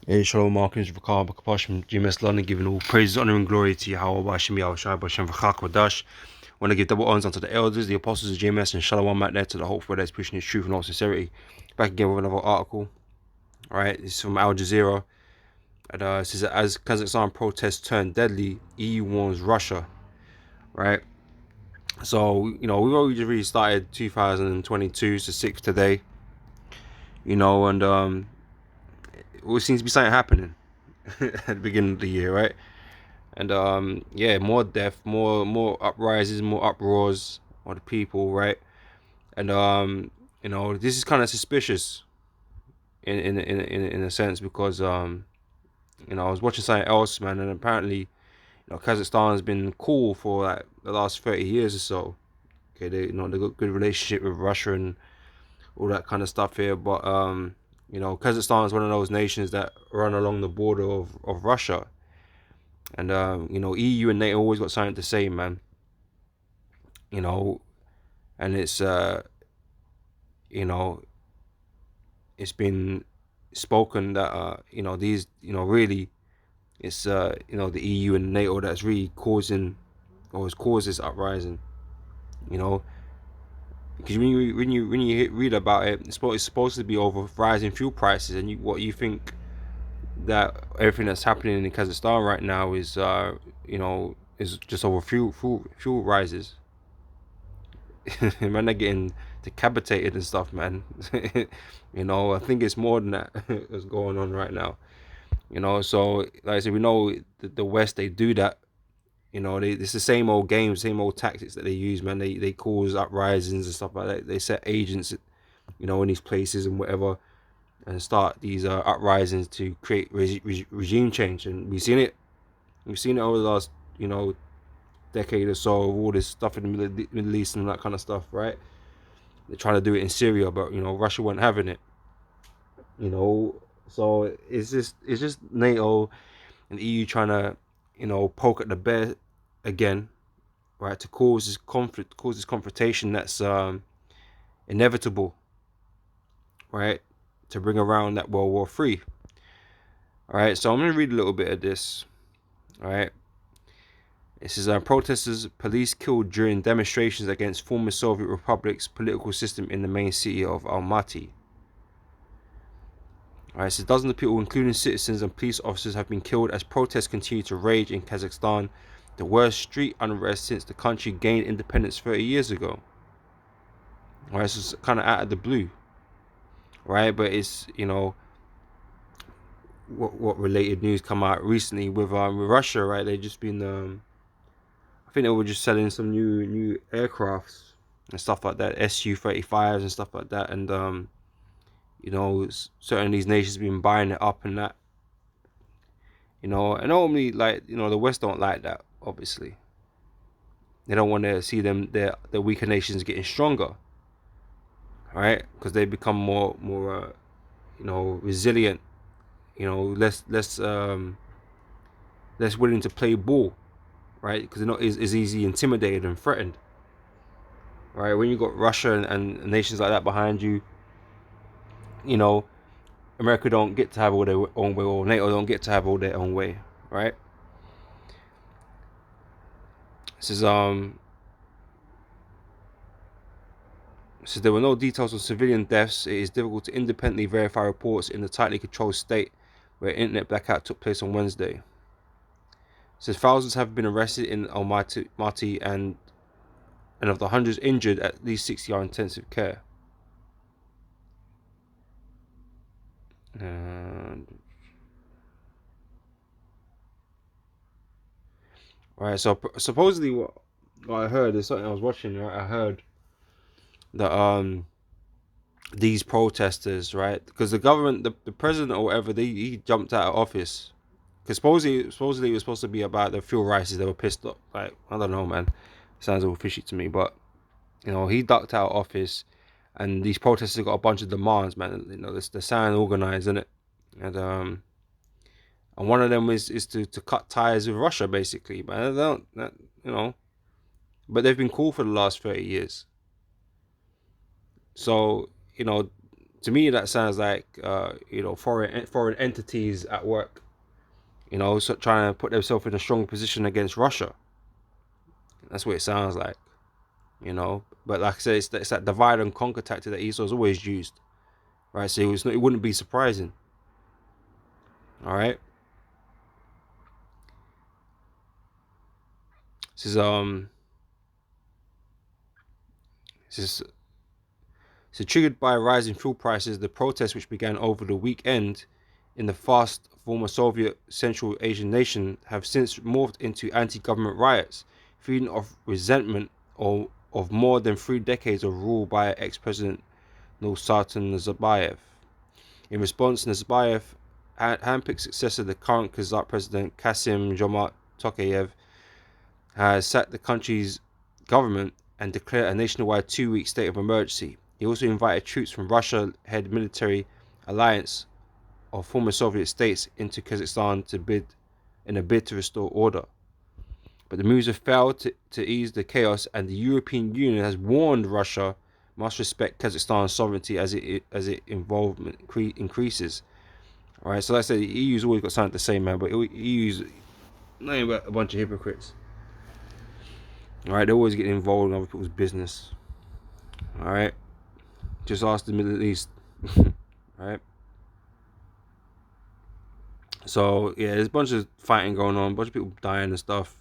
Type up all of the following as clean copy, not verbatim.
Hey, Shalom Markins, Vakar, Bakapashim, GMS London, giving all praise, honor, and glory to Yahweh, Bashim, Yahushai, Bashem, Vachak, Wadash. Want to give double honors unto the elders, the apostles of GMS, and Shalom out there to the hopeful that's pushing his truth and all sincerity. Back again with another article. Alright, this is from Al Jazeera. And, it says that as Kazakhstan protests turn deadly, EU warns Russia. Right? So, we've already just really started 2022, it's the 6th today. And it seems to be something happening at the beginning of the year, right? And yeah, more death, more uprisings, more uproars of the people, right? And this is kind of suspicious in a sense because I was watching something else, man, and apparently, Kazakhstan has been cool for like the last 30 years or so. Okay, they got good relationship with Russia and all that kind of stuff here, but Kazakhstan is one of those nations that run along the border of Russia. And EU and NATO always got something to say, man. And you know, it's been spoken that these really it's the EU and NATO that's really causing or has caused this uprising. You know, because when you read about it, it's supposed to be over rising fuel prices, and what you think that everything that's happening in Kazakhstan right now is just over fuel rises. Man, they're getting decapitated and stuff, man. I think it's more than that that's going on right now. So like I said, we know the West, they do that. It's the same old games, same old tactics that they use, man. They cause uprisings and stuff like that. They set agents, in these places and whatever, and start these uprisings to create regime change. And We've seen it over the last, decade or so, of all this stuff in the Middle East and that kind of stuff, right? They're trying to do it in Syria, but Russia wasn't having it. So it's just NATO and EU trying to poke at the bear again, right? To cause this conflict, cause this confrontation that's inevitable, right? To bring around that World War III. All right, so I'm gonna read a little bit of this. All right. It says protesters, police killed during demonstrations against former Soviet republic's political system in the main city of Almaty. Alright, so dozens of people, including citizens and police officers, have been killed as protests continue to rage in Kazakhstan, the worst street unrest since the country gained independence 30 years ago. Alright, so it's kind of out of the blue. Right, but it's, what related news come out recently with Russia, right? They just been, I think they were just selling some new aircrafts and stuff like that, Su-35s and stuff like that, and certain of these nations have been buying it up and that. And normally, like, the West don't like that, obviously. They don't want to see the weaker nations getting stronger, right? Because they become more resilient, less willing to play ball, right? Because they're not as easy intimidated and threatened, right? When you got Russia and nations like that behind you, America don't get to have all their own way, or NATO don't get to have all their own way, right? This is Since there were no details on civilian deaths, it is difficult to independently verify reports in the tightly controlled state where internet blackout took place on Wednesday. Says thousands have been arrested in Almaty and of the hundreds injured, at least 60 are in intensive care. Right, so supposedly what I heard is something I was watching. Right, I heard that these protesters, right, because the government, the president or whatever, he jumped out of office because supposedly it was supposed to be about the fuel rises. They were pissed off. Like, I don't know, man. Sounds all fishy to me, but he ducked out of office, and these protesters got a bunch of demands, man. They sound organized, isn't it? And one of them is to cut ties with Russia, basically. But they don't, but they've been cool for the last 30 years. So, To me, that sounds like foreign entities at work. So trying to put themselves in a strong position against Russia. That's what it sounds like. But like I said, it's that divide and conquer tactic that Esau's always used, right? So it wouldn't be surprising. All right. This is this is so triggered by rising fuel prices. The protests, which began over the weekend in the fast former Soviet Central Asian nation, have since morphed into anti-government riots, feeding off resentment of more than 3 decades of rule by ex-president Nursultan Nazarbayev. In response, Nazarbayev, handpicked successor of the current Kazakh president Kassym-Jomart Tokayev, has sacked the country's government and declared a nationwide 2-week state of emergency. He also invited troops from Russia-led military alliance of former Soviet states into Kazakhstan in a bid to restore order. But the moves have failed to ease the chaos, and the European Union has warned Russia must respect Kazakhstan's sovereignty as its involvement increases. All right, so like I said, the EU's always got something to say, man. But EU's nothing but a bunch of hypocrites. All right, they always get involved in other people's business. All right, just ask the Middle East. All right. So yeah, there's a bunch of fighting going on, a bunch of people dying and stuff.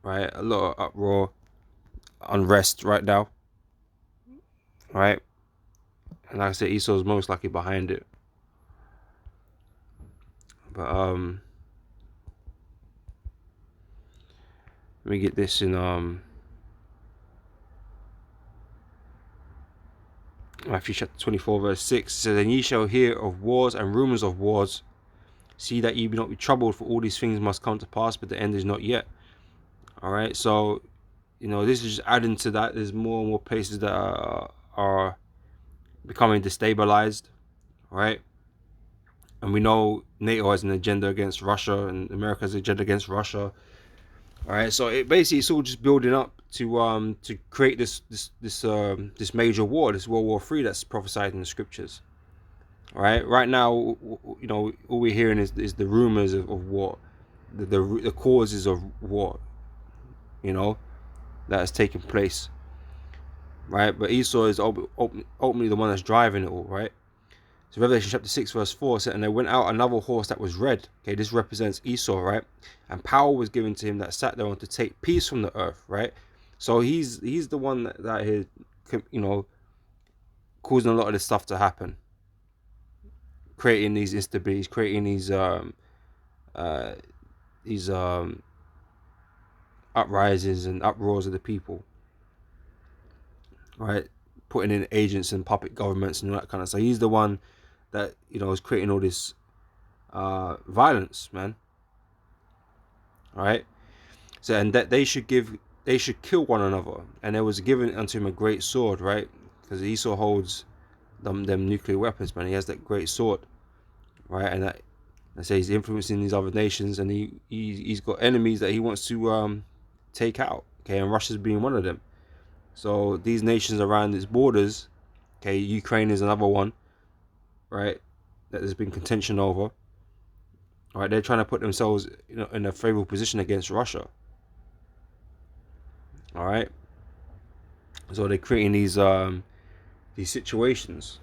Right, a lot of uproar, unrest right now. Right, and like I said, Esau's most likely behind it. But let me get this in Matthew chapter 24 verse 6. It says, "And ye shall hear of wars and rumors of wars. See that ye be not be troubled, for all these things must come to pass, but the end is not yet." All right, so this is just adding to that. There's more and more places that are becoming destabilized, right? And we know NATO has an agenda against Russia, and America has an agenda against Russia. All right, so it's all just building up to create this major war, this World War III that's prophesied in the scriptures. All right, right now, all we're hearing is the rumors of war, the causes of war, that has taken place. Right, but Esau is ultimately the one that's driving it all, right? So Revelation chapter 6 verse 4 said, "And there went out another horse that was red." Okay, this represents Esau, right? "And power was given to him that sat thereon to take peace from the earth," right? So he's the one that is, causing a lot of this stuff to happen, creating these instabilities, creating these uprisings and uproars of the people, right? Putting in agents and puppet governments and all that kind of stuff. He's the one that is creating all this violence, man. All right. So, and that they should kill one another, and there was given unto him a great sword, right? Because Esau holds them nuclear weapons, man. He has that great sword, right? And that I say he's influencing these other nations, and he's got enemies that he wants to take out. Okay, and Russia's being one of them. So these nations around its borders, okay, Ukraine is another one, right? That there's been contention over. All right, they're trying to put themselves in a favorable position against Russia. All right, so they're creating these situations.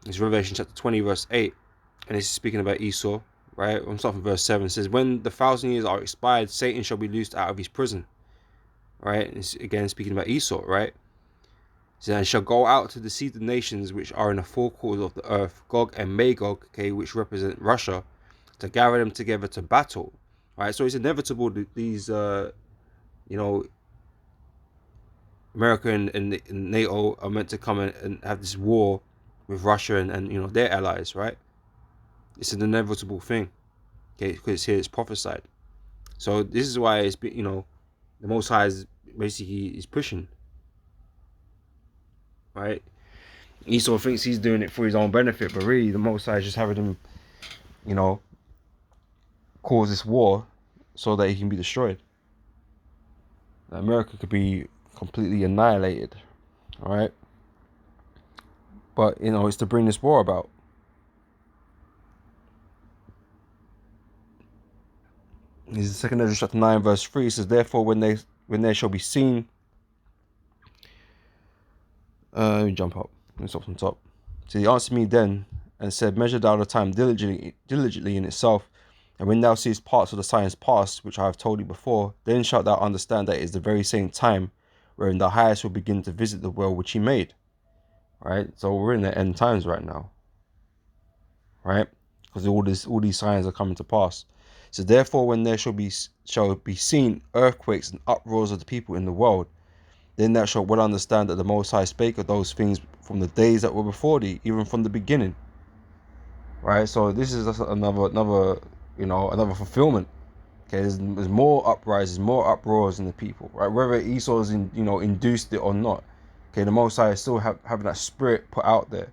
It's Revelation chapter 20 verse 8, and this is speaking about Esau, right? I'm starting from verse 7. It says, "When the 1,000 years are expired, Satan shall be loosed out of his prison." Right, and it's again speaking about Esau, right? So, "And shall go out to deceive the nations which are in the four quarters of the earth, Gog and Magog," okay, which represent Russia, "to gather them together to battle." Right, so it's inevitable that these America and NATO are meant to come and have this war with Russia and their allies, right? It's an inevitable thing, okay, because here it's prophesied. So this is why it's been, the Most High is basically pushing, right? Esau thinks he's doing it for his own benefit, but really the Most High is just having him, cause this war so that he can be destroyed. America could be completely annihilated. All right. But it's to bring this war about. This is 2 Ezra chapter 9 verse 3. It says, therefore when they shall be seen, let me jump up. Let me stop from top. So he answered me then and said, measure thou the time diligently in itself, and when thou seest parts of the signs past, which I have told thee before, then shalt thou understand that it is the very same time wherein the highest will begin to visit the world which he made. Right? So we're in the end times right now. Right? Because all these signs are coming to pass. So therefore when there shall be seen earthquakes and uproars of the people in the world, then thou shalt well understand that the Most High spake of those things from the days that were before thee, even from the beginning. Right? So this is another another fulfillment. Okay, there's more uprisings, more uproars in the people. Right? Whether Esau's induced it or not. Okay, the Most High is still having that spirit put out there,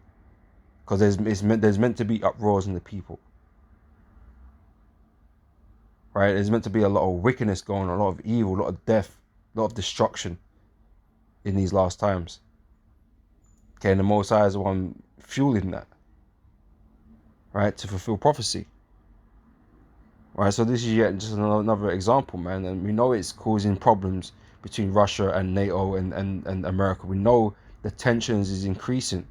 because there's meant to be uproars in the people. Right? There's meant to be a lot of wickedness going on, a lot of evil, a lot of death, a lot of destruction in these last times. Okay, and the Most High is the one fueling that, right, to fulfill prophecy. Right, so this is yet just another example, man, and we know it's causing problems between Russia and NATO and America. We know the tensions is increasing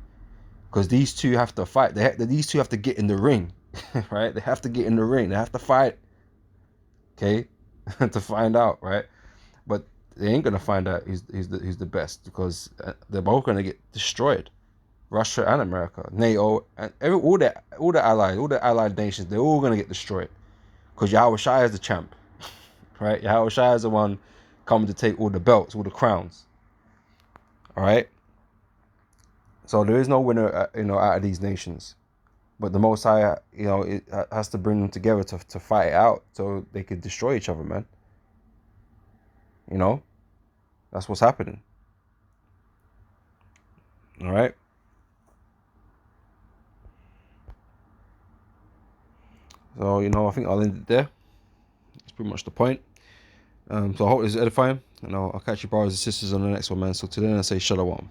because these two have to fight. These two have to get in the ring, right? They have to get in the ring. They have to fight, okay, to find out, right? But they ain't gonna find out who's the best, because they're both gonna get destroyed. Russia and America, NATO, and all the allied nations, they're all gonna get destroyed, because Yahweh Shai is the champ, right? Yahweh Shai is the one coming to take all the belts, all the crowns. All right. So there is no winner, out of these nations, but the Most High, it has to bring them together to fight it out, so they could destroy each other, man. That's what's happening. All right. So I think I'll end it there. That's pretty much the point. So I hope it's edifying, and I'll catch you brothers and sisters on the next one, man. So till then, I say shalom.